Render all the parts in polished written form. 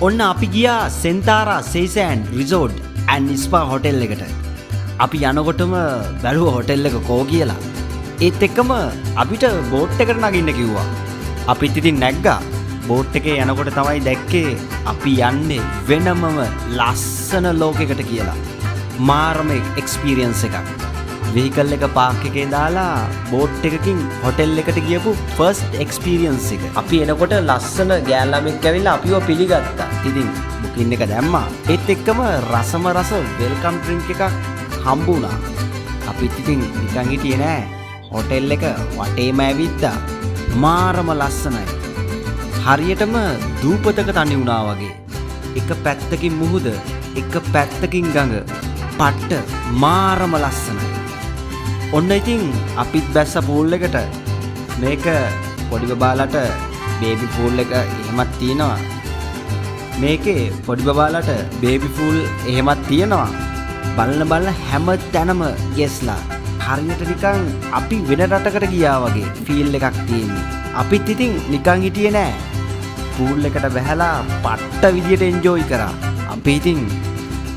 ඔන්න අපි ගියා Centara Ceysands Resort and Spa hotel එකට. අපි යනකොටම බැලුවා hotel එක කෝ කියලා. ඒත් එක්කම අපිට බෝට් එකට නගින්න කිව්වා. අපිත් ඉතින් නැග්ගා. බෝට් එකේ යනකොට තමයි දැක්කේ අපි යන්නේ වෙනමම ලස්සන ලෝකයකට කියලා. මාරම එක්ස්පීරියන්ස් එකක්. vehicle එක පාක් එකේ දාලා බෝට් එකකින් hotel එකට ගියපු first experience එක. අපි එනකොට ලස්සන ගෑල්ලාමෙක් ඇවිල්ලා අපිව පිළිගත්තා. ඉතින් booking එක දැම්මා. ඒත් එක්කම රසම රස welcome drink එකක් හම්බුණා. අපිත් ඉතින් නිකන් හිටියේ නෑ. hotel එක වටේම ඇවිද්දා. මාරම ලස්සනයි. හරියටම දූපතක තනි වුණා වගේ. එක පැත්තකින් මුහුද, එක පැත්තකින් ගඟ. පට්ට මාරම ලස්සනයි. ඔන්න ඉතින් අපිත් බැස්ස පූල් එකට. මේක පොඩි බබාලට බේබි පූල් එක එහෙමත් තියෙනවා. මේකේ පොඩි බබාලට බේබි පූල් එහෙමත් තියෙනවා. බලන හැම තැනම ගෙස්ලා. හරියට නිකන් අපි වෙන රටකට ගියා වගේ ෆීල් එකක් තියෙන්නේ. අපිත් ඉතින් නිකන් හිටියේ නෑ. පූල් එකට බැහැලා පට්ට විදියට එන්ජොයි කරා. අපි ඉතින්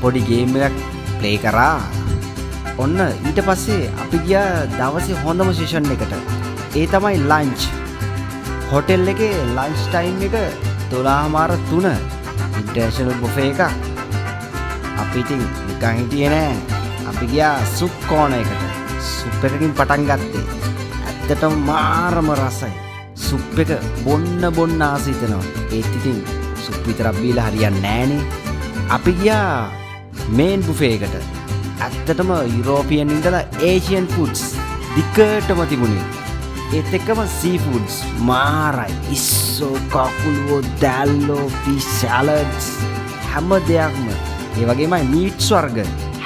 පොඩි ගේම් එකක් ප්ලේ කරා. ඔන්න ඊට පස්සේ අපි ගියා දවසේ හොඳම සෙෂන් එකට. ඒ තමයි ලන්ච්. හොටෙල් එකේ ලන්ච් ටයිම් එක 12:03 ඉන්ටර්නැෂනල් බුෆේ එකක්. අපි ඉතින් නිකන් හිටියේ නෑ. අපි ගියා සුප් කෝනර් එකට. සුප් එකකින් පටන් ගත්තේ. ඇත්තටම මාරම රසයි. සුප් එක බොන්න ආස හිතෙනවා. ඒත් ඉතින් සුප් විතරක් බීලා හරියන්නේ නෑනේ. අපි ගියා මේන් බුෆේ එකට. ඇත්තටම යුරෝපියන් ඉඳලා ඒෂියන් ෆුඩ්ස් දිගටම තිබුණේ. ඒත් එක්කම සී ෆුඩ්ස් මාරයි. ඉස්සෝ, කකුලුවෝ, දැල්ලෝ, ෆිෂ් සැලඩ්ස් හැම දෙයක්ම. ඒ වගේමයි මීට්ස් වර්ග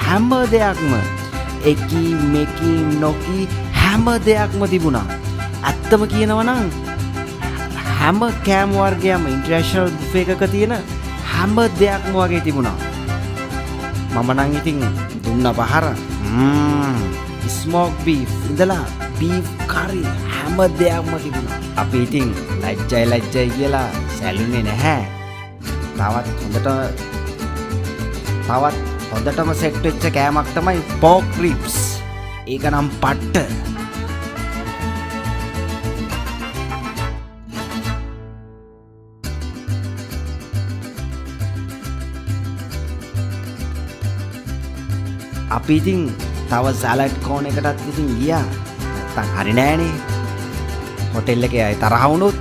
හැම දෙයක්ම. එකි මෙකි නොකි හැම දෙයක්ම තිබුණා. ඇත්තම කියනවා නම් හැම කෑම වර්ගයක්ම ඉන්ටර්නැෂනල් බුෆේ එකක තියෙන හැම දෙයක්ම වගේ තිබුණා. මම නම් ඉතින් දුන්න පහර ස්මෝක් බීෆ් ඉඳලා බීෆ් කරි හැම දෙයක්ම තිබුණා. අපි ඉතින් ලැජ්ජයි කියලා සැලුනේ නැහැ. තවත් හොඳටම සෙට් වෙච්ච කෑමක් තමයි pork ribs. ඒක නම් පට්ට. අපි ඉතින් තව සලාඩ් කෝන් එකටත් ඉතින් ගියා. නැත්තම් හරි නෑනේ. හොටෙල් එකේ අය තරහ වුණොත්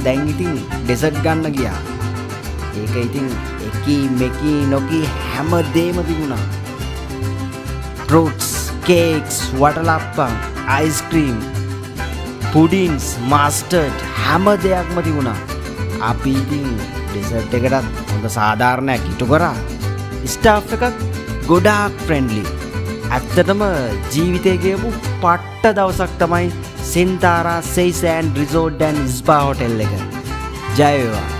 දැන් ඉතින් ඩෙසර්ට් ගන්න ගියා. ඒක ඉතින් එකි මෙකි නොකි හැම දෙයක්ම තිබුණා. ෆෘට්ස්, කේක්ස්, වටලප්පම්, අයිස්ක්‍රීම්, පුඩින්ස්, මස්ටර්ඩ් හැම දෙයක්ම තිබුණා. අපි ඉතින් ඩෙසර්ට් එකටත් හොඳ සාධාරණයක් ඉටු කරා. ස්ටාෆ් එකත් ගොඩාක් ෆ්‍රෙන්ඩ්ලි. ඇත්තටම ජීවිතේ ගියපු පට්ට දවසක් තමයි Centara Ceysands Resort and Spa hotel එක. ජය වේවා.